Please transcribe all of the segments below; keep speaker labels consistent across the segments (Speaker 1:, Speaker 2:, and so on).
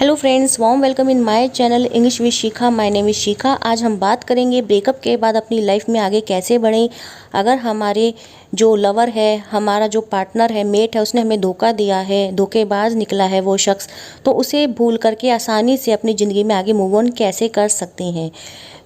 Speaker 1: Hello friends, warm welcome in my channel English with Shikha. My name is Shikha. आज हम बात करेंगे ब्रेकअप के बाद अपनी लाइफ में आगे कैसे बढ़ें। अगर हमारे जो लवर है, हमारा जो पार्टनर है, मेट है, उसने हमें धोखा दिया है, धोखेबाज निकला है वो शख्स, तो उसे भूल करके आसानी से अपनी ज़िंदगी में आगे मूव ऑन कैसे कर सकते हैं।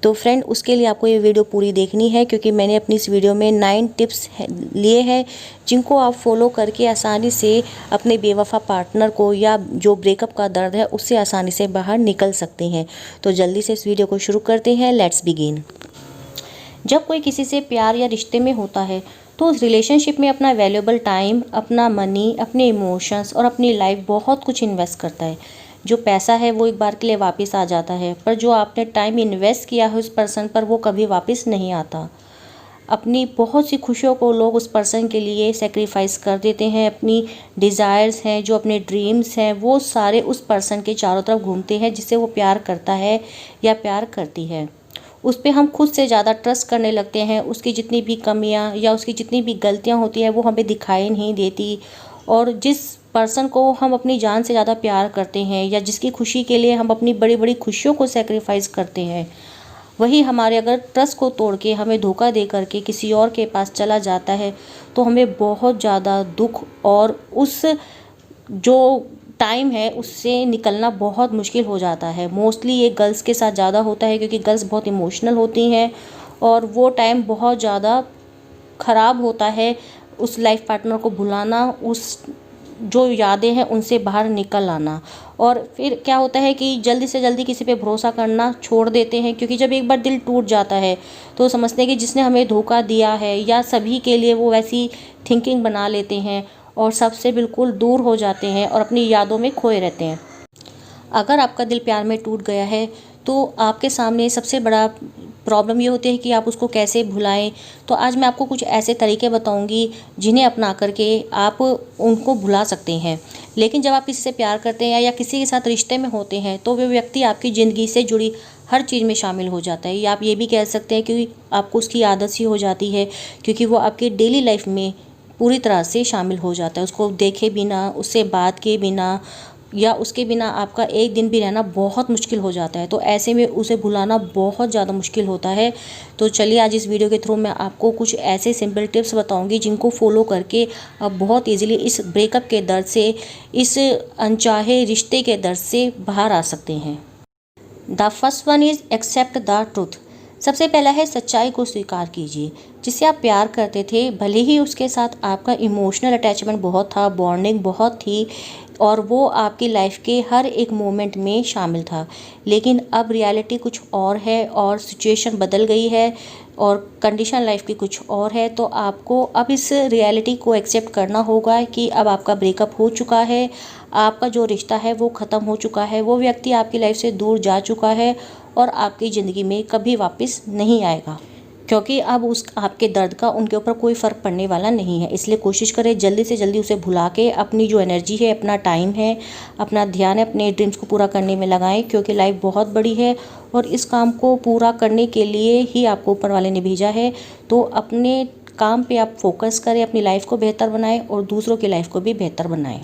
Speaker 1: तो फ्रेंड, उसके लिए आपको ये वीडियो पूरी देखनी है, क्योंकि मैंने अपनी इस वीडियो में 9 टिप्स लिए हैं जिनको आप फॉलो करके आसानी से अपने बेवफा पार्टनर को या जो ब्रेकअप का दर्द है उससे आसानी से बाहर निकल सकते हैं। तो जल्दी से इस वीडियो को शुरू करते हैं। Let's begin. जब कोई किसी से प्यार या रिश्ते में होता है तो उस रिलेशनशिप में अपना वैल्यूएबल टाइम, अपना मनी, अपने इमोशंस और अपनी लाइफ बहुत कुछ इन्वेस्ट करता है। जो पैसा है वो एक बार के लिए वापस आ जाता है, पर जो आपने टाइम इन्वेस्ट किया है उस पर्सन पर वो कभी वापस नहीं आता। अपनी बहुत सी खुशियों को लोग उस पर्सन के लिए सेक्रीफाइस कर देते हैं। अपनी डिज़ायर्स हैं, जो अपने ड्रीम्स हैं, वो सारे उस पर्सन के चारों तरफ घूमते हैं जिससे वो प्यार करता है या प्यार करती है। उस पे हम खुद से ज़्यादा ट्रस्ट करने लगते हैं। उसकी जितनी भी कमियां या उसकी जितनी भी गलतियां होती हैं वो हमें दिखाई नहीं देती। और जिस पर्सन को हम अपनी जान से ज़्यादा प्यार करते हैं या जिसकी खुशी के लिए हम अपनी बड़ी बड़ी खुशियों को सेक्रीफाइस करते हैं, वही हमारे अगर ट्रस्ट को तोड़ के हमें धोखा दे करके किसी और के पास चला जाता है तो हमें बहुत ज़्यादा दुख और उस जो टाइम है उससे निकलना बहुत मुश्किल हो जाता है। मोस्टली ये गर्ल्स के साथ ज़्यादा होता है, क्योंकि गर्ल्स बहुत इमोशनल होती हैं और वो टाइम बहुत ज़्यादा ख़राब होता है। उस लाइफ पार्टनर को भुलाना, उस जो यादें हैं उनसे बाहर निकल आना, और फिर क्या होता है कि जल्दी से जल्दी किसी पे भरोसा करना छोड़ देते हैं, क्योंकि जब एक बार दिल टूट जाता है तो समझते हैं कि जिसने हमें धोखा दिया है या सभी के लिए वो वैसी थिंकिंग बना लेते हैं और सबसे बिल्कुल दूर हो जाते हैं और अपनी यादों में खोए रहते हैं। अगर आपका दिल प्यार में टूट गया है तो आपके सामने सबसे बड़ा प्रॉब्लम ये होती है कि आप उसको कैसे भुलाएं। तो आज मैं आपको कुछ ऐसे तरीके बताऊंगी जिन्हें अपना करके आप उनको भुला सकते हैं। लेकिन जब आप किसी से प्यार करते हैं या किसी के साथ रिश्ते में होते हैं तो वो व्यक्ति आपकी ज़िंदगी से जुड़ी हर चीज़ में शामिल हो जाता है, या आप ये भी कह सकते हैं कि आपको उसकी आदत सी हो जाती है, क्योंकि वो आपकी डेली लाइफ में पूरी तरह से शामिल हो जाता है। उसको देखे बिना, उससे बात किए बिना या उसके बिना आपका एक दिन भी रहना बहुत मुश्किल हो जाता है। तो ऐसे में उसे भुलाना बहुत ज़्यादा मुश्किल होता है। तो चलिए, आज इस वीडियो के थ्रू मैं आपको कुछ ऐसे सिंपल टिप्स बताऊंगी जिनको फॉलो करके आप बहुत इजीली इस ब्रेकअप के दर्द से, इस अनचाहे रिश्ते के दर्द से बाहर आ सकते हैं। The first one is accept the truth. सबसे पहला है सच्चाई को स्वीकार कीजिए। जिससे आप प्यार करते थे, भले ही उसके साथ आपका इमोशनल अटैचमेंट बहुत था, बॉन्डिंग बहुत थी और वो आपकी लाइफ के हर एक मोमेंट में शामिल था, लेकिन अब रियलिटी कुछ और है और सिचुएशन बदल गई है और कंडीशन लाइफ की कुछ और है। तो आपको अब इस रियलिटी को एक्सेप्ट करना होगा कि अब आपका ब्रेकअप हो चुका है, आपका जो रिश्ता है वो ख़त्म हो चुका है, वो व्यक्ति आपकी लाइफ से दूर जा चुका है और आपकी ज़िंदगी में कभी वापस नहीं आएगा, क्योंकि अब उस आपके दर्द का उनके ऊपर कोई फ़र्क पड़ने वाला नहीं है। इसलिए कोशिश करें जल्दी से जल्दी उसे भुला के अपनी जो एनर्जी है, अपना टाइम है, अपना ध्यान है, अपने ड्रीम्स को पूरा करने में लगाएं, क्योंकि लाइफ बहुत बड़ी है और इस काम को पूरा करने के लिए ही आपको ऊपर वाले ने भेजा है। तो अपने काम पे आप फोकस करें, अपनी लाइफ को बेहतर बनाएं और दूसरों की लाइफ को भी बेहतर बनाएं।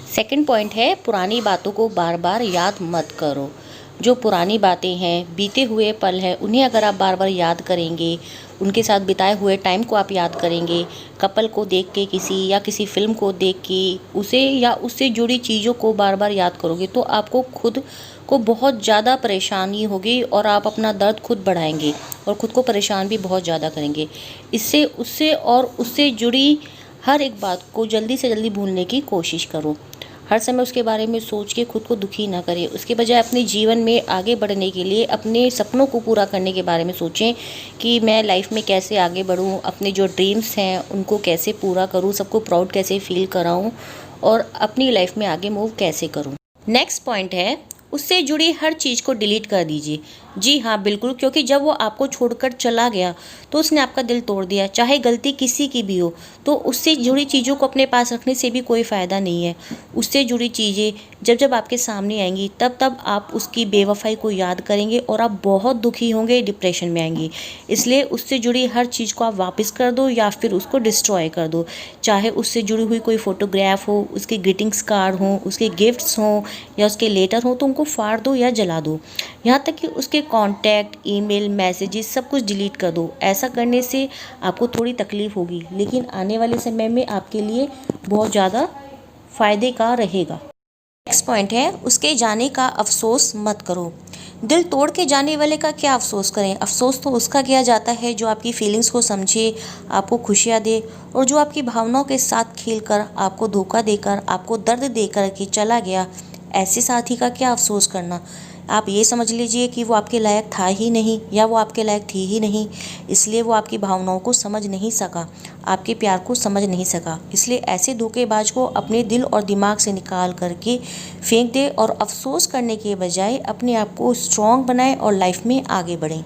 Speaker 1: सेकंड पॉइंट है, पुरानी बातों को बार बार याद मत करो। जो पुरानी बातें हैं, बीते हुए पल हैं, उन्हें अगर आप बार बार याद करेंगे, उनके साथ बिताए हुए टाइम को आप याद करेंगे, कपल को देख के किसी या किसी फिल्म को देख के उसे या उससे जुड़ी चीज़ों को बार बार याद करोगे तो आपको खुद को बहुत ज़्यादा परेशानी होगी और आप अपना दर्द खुद बढ़ाएंगे और ख़ुद को परेशान भी बहुत ज़्यादा करेंगे। इससे उससे और उससे जुड़ी हर एक बात को जल्दी से जल्दी भूलने की कोशिश करो। हर समय उसके बारे में सोच के खुद को दुखी ना करें। उसके बजाय अपने जीवन में आगे बढ़ने के लिए अपने सपनों को पूरा करने के बारे में सोचें कि मैं लाइफ में कैसे आगे बढ़ूं, अपने जो ड्रीम्स हैं उनको कैसे पूरा करूं, सबको प्राउड कैसे फील कराऊं और अपनी लाइफ में आगे मूव कैसे करूं। नेक्स्ट पॉइंट है, उससे जुड़ी हर चीज़ को डिलीट कर दीजिए। जी हाँ, बिल्कुल, क्योंकि जब वो आपको छोड़कर चला गया, तो उसने आपका दिल तोड़ दिया, चाहे गलती किसी की भी हो। तो उससे जुड़ी चीज़ों को अपने पास रखने से भी कोई फ़ायदा नहीं है। उससे जुड़ी चीज़ें जब-जब आपके सामने आएँगी, तब-तब आप उसकी बेवफ़ाई को याद करेंगे और आप बहुत दुखी होंगे, डिप्रेशन में आएँगी। इसलिए उससे जुड़ी हर चीज़ को आप वापस कर दो या फिर उसको डिस्ट्रॉय कर दो। चाहे उससे जुड़ी हुई कोई फ़ोटोग्राफ हो, उसके ग्रीटिंग्स कार्ड हों, उसके गिफ्ट्स हों या उसके लेटर हों, तो उनको फाड़ दो या जला दो। यहाँ तक कि उसके कॉन्टैक्ट, ईमेल, मैसेजेस सब कुछ डिलीट कर दो। ऐसा करने से आपको थोड़ी तकलीफ़ होगी, लेकिन आने वाले समय में आपके लिए बहुत ज़्यादा फ़ायदे का रहेगा। नेक्स्ट पॉइंट है, उसके जाने का अफ़सोस मत करो। दिल तोड़ के जाने वाले का क्या अफ़सोस करें? अफ़सोस तो उसका किया जाता है जो आपकी फीलिंग्स को समझे, आपको खुशियाँ दे और जो आपकी भावनाओं के साथ खेलकर, आपको धोखा देकर, आपको दर्द देकर के चला गया। ऐसे साथी का क्या अफ़सोस करना? आप ये समझ लीजिए कि वो आपके लायक था ही नहीं या वो आपके लायक थी ही नहीं, इसलिए वो आपकी भावनाओं को समझ नहीं सका, आपके प्यार को समझ नहीं सका। इसलिए ऐसे धोखेबाज को अपने दिल और दिमाग से निकाल करके फेंक दे और अफ़सोस करने के बजाय अपने आप को स्ट्रॉन्ग बनाएं और लाइफ में आगे बढ़ें।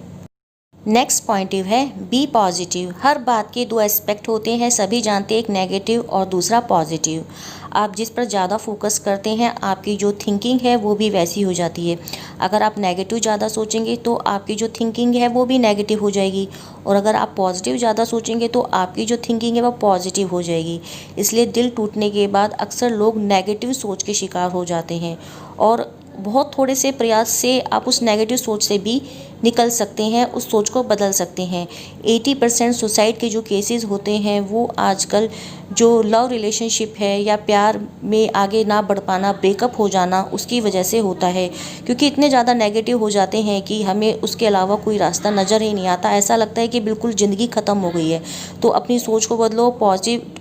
Speaker 1: नेक्स्ट पॉइंटिव है, बी पॉजिटिव। हर बात के दो एस्पेक्ट होते हैं, सभी जानते हैं, एक नेगेटिव और दूसरा पॉजिटिव। आप जिस पर ज़्यादा फोकस करते हैं, आपकी जो थिंकिंग है वो भी वैसी हो जाती है। अगर आप नेगेटिव ज़्यादा सोचेंगे तो आपकी जो थिंकिंग है वो भी नेगेटिव हो जाएगी, और अगर आप पॉजिटिव ज़्यादा सोचेंगे तो आपकी जो थिंकिंग है वो पॉजिटिव हो जाएगी। इसलिए दिल टूटने के बाद अक्सर लोग नेगेटिव सोच के शिकार हो जाते हैं, और बहुत थोड़े से प्रयास से आप उस नेगेटिव सोच से भी निकल सकते हैं, उस सोच को बदल सकते हैं। 80% सुसाइड के जो केसेस होते हैं वो आजकल जो लव रिलेशनशिप है या प्यार में आगे ना बढ़ पाना, ब्रेकअप हो जाना, उसकी वजह से होता है। क्योंकि इतने ज़्यादा नेगेटिव हो जाते हैं कि हमें उसके अलावा कोई रास्ता नज़र ही नहीं आता, ऐसा लगता है कि बिल्कुल ज़िंदगी ख़त्म हो गई है। तो अपनी सोच को बदलो,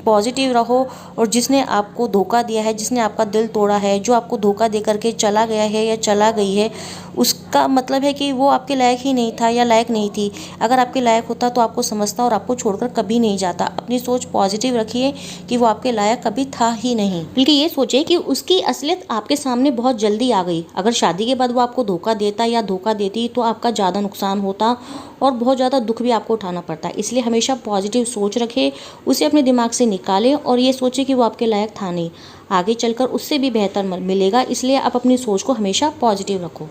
Speaker 1: पॉजिटिव रहो, और जिसने आपको धोखा दिया है, जिसने आपका दिल तोड़ा है, जो आपको धोखा दे करके चला गया है या चला गई है, उसका मतलब है कि वो आपके लायक ही नहीं था या लायक नहीं थी। अगर आपके लायक होता तो आपको समझता और आपको छोड़कर कभी नहीं जाता। अपनी सोच पॉजिटिव रखिए कि वो आपके लायक कभी था ही नहीं, बल्कि ये सोचिए कि उसकी असलियत आपके सामने बहुत जल्दी आ गई। अगर शादी के बाद वो आपको धोखा देता या धोखा देती तो आपका ज़्यादा नुकसान होता और बहुत ज़्यादा दुख भी आपको उठाना पड़ता। इसलिए हमेशा पॉजिटिव सोच रखें, उसे अपने दिमाग से निकालें और ये सोचें कि वो आपके लायक था नहीं, आगे चलकर उससे भी बेहतर मिलेगा। इसलिए आप अपनी सोच को हमेशा पॉजिटिव रखो।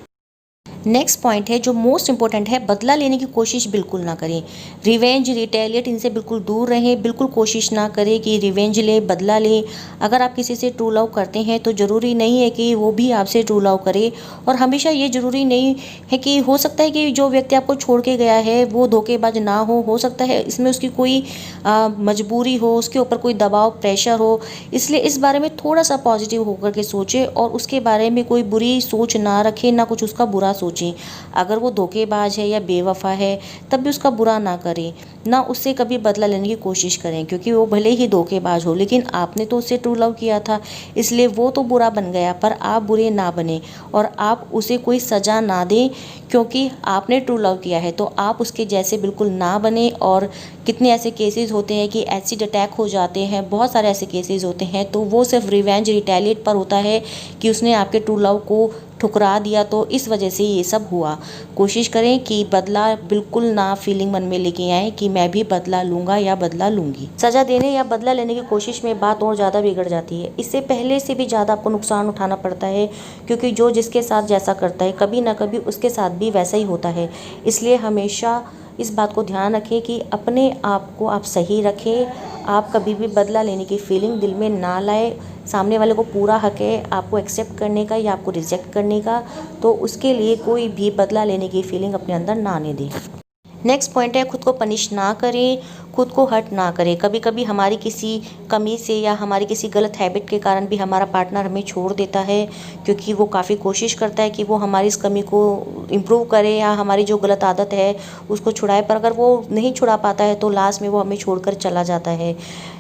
Speaker 1: नेक्स्ट पॉइंट है जो मोस्ट इंपॉर्टेंट है, बदला लेने की कोशिश बिल्कुल ना करें। रिवेंज, रिटेलिएट, इनसे बिल्कुल दूर रहें। बिल्कुल कोशिश ना करें कि रिवेंज लें, बदला लें। अगर आप किसी से ट्रू लव करते हैं तो ज़रूरी नहीं है कि वो भी आपसे ट्रू लव करे, और हमेशा ये ज़रूरी नहीं है कि, हो सकता है कि जो व्यक्ति आपको छोड़ के गया है वो धोखेबाज ना हो सकता है इसमें उसकी कोई मजबूरी हो, उसके ऊपर कोई दबाव, प्रेशर हो। इसलिए इस बारे में थोड़ा सा पॉजिटिव होकर के सोचें और उसके बारे में कोई बुरी सोच ना रखें, ना कुछ उसका बुरा सोचें। अगर वो धोखेबाज है या बेवफा है तब भी उसका बुरा ना करें, ना उससे कभी बदला लेने की कोशिश करें, क्योंकि वो भले ही धोखेबाज हो लेकिन आपने तो उससे ट्रू लव किया था, इसलिए वो तो बुरा बन गया, पर आप बुरे ना बने और आप उसे कोई सज़ा ना दें, क्योंकि आपने ट्रू लव किया है तो आप उसके जैसे बिल्कुल ना बने। और कितने ऐसे केसेस होते हैं कि एसिड अटैक हो जाते हैं, बहुत सारे ऐसे केसेस होते हैं, तो वो सिर्फ रिवेंज, रिटेलिएट पर होता है कि उसने आपके ट्रू लव को ठुकरा दिया, तो इस वजह से ये सब हुआ। कोशिश करें कि बदला बिल्कुल ना फीलिंग मन में लेके आए कि मैं भी बदला लूँगा या बदला लूँगी। सज़ा देने या बदला लेने की कोशिश में बात और ज़्यादा बिगड़ जाती है, इससे पहले से भी ज़्यादा आपको नुकसान उठाना पड़ता है, क्योंकि जो जिसके साथ जैसा करता है कभी ना कभी उसके साथ भी वैसा ही होता है। इसलिए हमेशा इस बात को ध्यान रखें कि अपने आप को आप सही रखें, आप कभी भी बदला लेने की फीलिंग दिल में ना लाए। सामने वाले को पूरा हक है आपको एक्सेप्ट करने का या आपको रिजेक्ट करने का, तो उसके लिए कोई भी बदला लेने की फीलिंग अपने अंदर ना आने दें। नेक्स्ट पॉइंट है, खुद को पनिश ना करें, खुद को हर्ट ना करें। कभी कभी हमारी किसी कमी से या हमारी किसी गलत हैबिट के कारण भी हमारा पार्टनर हमें छोड़ देता है, क्योंकि वो काफ़ी कोशिश करता है कि वो हमारी इस कमी को इम्प्रूव करे या हमारी जो गलत आदत है उसको छुड़ाए, पर अगर वो नहीं छुड़ा पाता है तो लास्ट में वो हमें छोड़कर चला जाता है,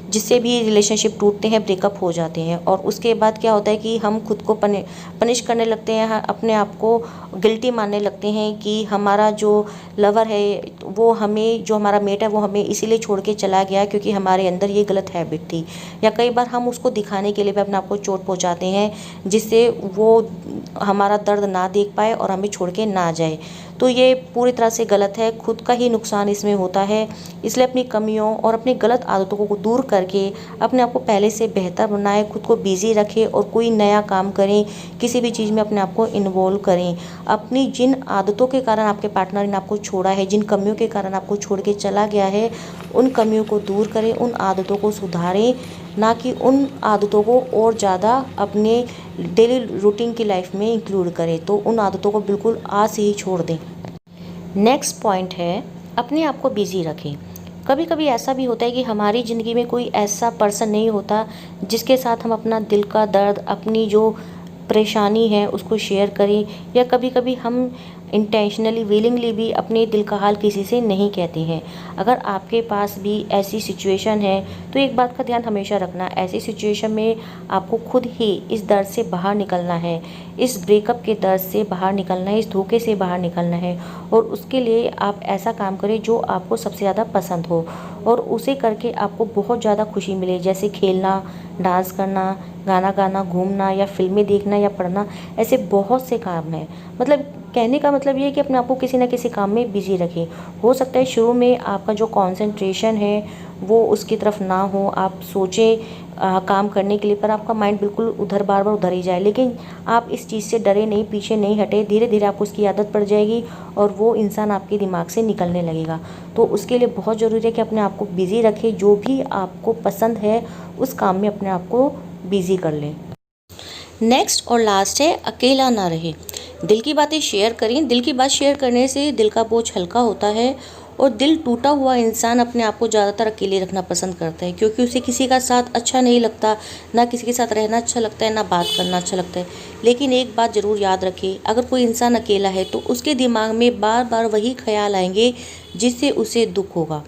Speaker 1: जिससे भी रिलेशनशिप टूटते हैं, ब्रेकअप हो जाते हैं। और उसके बाद क्या होता है कि हम खुद को पनिश करने लगते हैं, अपने आप को गिल्टी मानने लगते हैं कि हमारा जो लवर है वो हमें, जो हमारा मेट है वो हमें इसीलिए छोड़ के चला गया क्योंकि हमारे अंदर ये गलत हैबिट थी। या कई बार हम उसको दिखाने के लिए भी अपने आप को चोट पहुंचाते हैं, जिससे वो हमारा दर्द ना देख पाए और हमें छोड़ के ना जाए। तो ये पूरी तरह से गलत है, खुद का ही नुकसान इसमें होता है। इसलिए अपनी कमियों और अपनी गलत आदतों को दूर करके अपने आप को पहले से बेहतर बनाएं, खुद को बिजी रखें और कोई नया काम करें, किसी भी चीज़ में अपने आप को इन्वॉल्व करें। अपनी जिन आदतों के कारण आपके पार्टनर ने आपको छोड़ा है, जिन कमियों के कारण आपको छोड़ के चला गया है, उन कमियों को दूर करें, उन आदतों को सुधारें, ना कि उन आदतों को और ज़्यादा अपने डेली रूटीन की लाइफ में इंक्लूड करें। तो उन आदतों को बिल्कुल आज से ही छोड़ दें। नेक्स्ट पॉइंट है, अपने आप को बिज़ी रखें। कभी कभी ऐसा भी होता है कि हमारी ज़िंदगी में कोई ऐसा पर्सन नहीं होता जिसके साथ हम अपना दिल का दर्द, अपनी जो परेशानी है उसको शेयर करें, या कभी कभी हम इंटेंशनली विलिंगली भी अपने दिल का हाल किसी से नहीं कहते हैं। अगर आपके पास भी ऐसी सिचुएशन है तो एक बात का ध्यान हमेशा रखना, ऐसी सिचुएशन में आपको खुद ही इस दर्द से बाहर निकलना है, इस ब्रेकअप के दर्द से बाहर निकलना है, इस धोखे से बाहर निकलना है। और उसके लिए आप ऐसा काम करें जो आपको सबसे ज़्यादा पसंद हो और उसे करके आपको बहुत ज़्यादा खुशी मिले, जैसे खेलना, डांस करना, गाना गाना, घूमना या फिल्में देखना या पढ़ना। ऐसे बहुत से काम हैं। मतलब कहने का मतलब ये है कि अपने आप को किसी न किसी काम में बिजी रखें। हो सकता है शुरू में आपका जो कंसंट्रेशन है वो उसकी तरफ ना हो, आप सोचें काम करने के लिए, पर आपका माइंड बिल्कुल उधर बार बार उधर ही जाए। लेकिन आप इस चीज़ से डरे नहीं, पीछे नहीं हटे, धीरे धीरे आपको उसकी आदत पड़ जाएगी और वो इंसान आपके दिमाग से निकलने लगेगा। तो उसके लिए बहुत ज़रूरी है कि अपने आप को बिज़ी रखें, जो भी आपको पसंद है उस काम में अपने आप को बिज़ी कर लें। नेक्स्ट और लास्ट है, अकेला ना रहे। दिल की बातें शेयर करें। दिल की बात शेयर करने से दिल का बोझ हल्का होता है और दिल टूटा हुआ इंसान अपने आप को ज़्यादातर अकेले रखना पसंद करता है, क्योंकि उसे किसी का साथ अच्छा नहीं लगता, ना किसी के साथ रहना अच्छा लगता है, ना बात करना अच्छा लगता है। लेकिन एक बात ज़रूर याद रखें, अगर कोई इंसान अकेला है तो उसके दिमाग में बार बार वही ख्याल आएंगे जिससे उसे दुख होगा।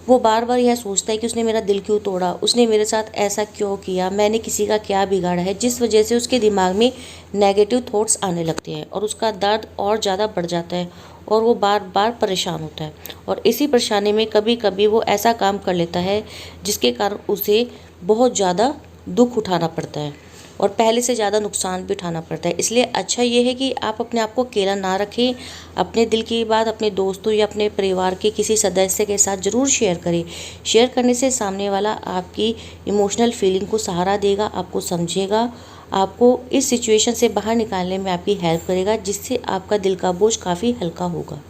Speaker 1: वो बार बार यह सोचता है कि उसने मेरा दिल क्यों तोड़ा, उसने मेरे साथ ऐसा क्यों किया, मैंने किसी का क्या बिगाड़ा है, जिस वजह से उसके दिमाग में नेगेटिव थॉट्स आने लगते हैं और उसका दर्द और ज़्यादा बढ़ जाता है और वो बार बार परेशान होता है। और इसी परेशानी में कभी कभी वो ऐसा काम कर लेता है जिसके कारण उसे बहुत ज़्यादा दुख उठाना पड़ता है और पहले से ज़्यादा नुकसान भी उठाना पड़ता है। इसलिए अच्छा ये है कि आप अपने आप को अकेला ना रखें, अपने दिल की बात अपने दोस्तों या अपने परिवार के किसी सदस्य के साथ ज़रूर शेयर करें। शेयर करने से सामने वाला आपकी इमोशनल फीलिंग को सहारा देगा, आपको समझेगा, आपको इस सिचुएशन से बाहर निकालने में आपकी हेल्प करेगा, जिससे आपका दिल का बोझ काफ़ी हल्का होगा।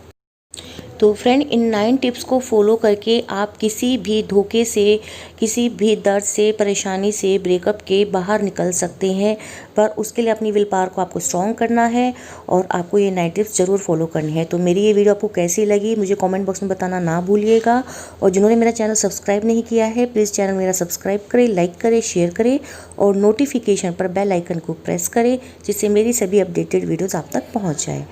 Speaker 1: तो फ्रेंड, इन 9 टिप्स को फॉलो करके आप किसी भी धोखे से, किसी भी दर्द से, परेशानी से, ब्रेकअप के बाहर निकल सकते हैं। पर उसके लिए अपनी विल पावर को आपको स्ट्रॉन्ग करना है और आपको ये 9 टिप्स ज़रूर फॉलो करनी है। तो मेरी ये वीडियो आपको कैसी लगी मुझे कमेंट बॉक्स में बताना ना भूलिएगा। और जिन्होंने मेरा चैनल सब्सक्राइब नहीं किया है, प्लीज़ चैनल मेरा सब्सक्राइब करें, लाइक करें, शेयर करें और नोटिफिकेशन पर बेल आइकन को प्रेस करें, जिससे मेरी सभी अपडेटेड वीडियोज़ आप तक पहुँच जाए।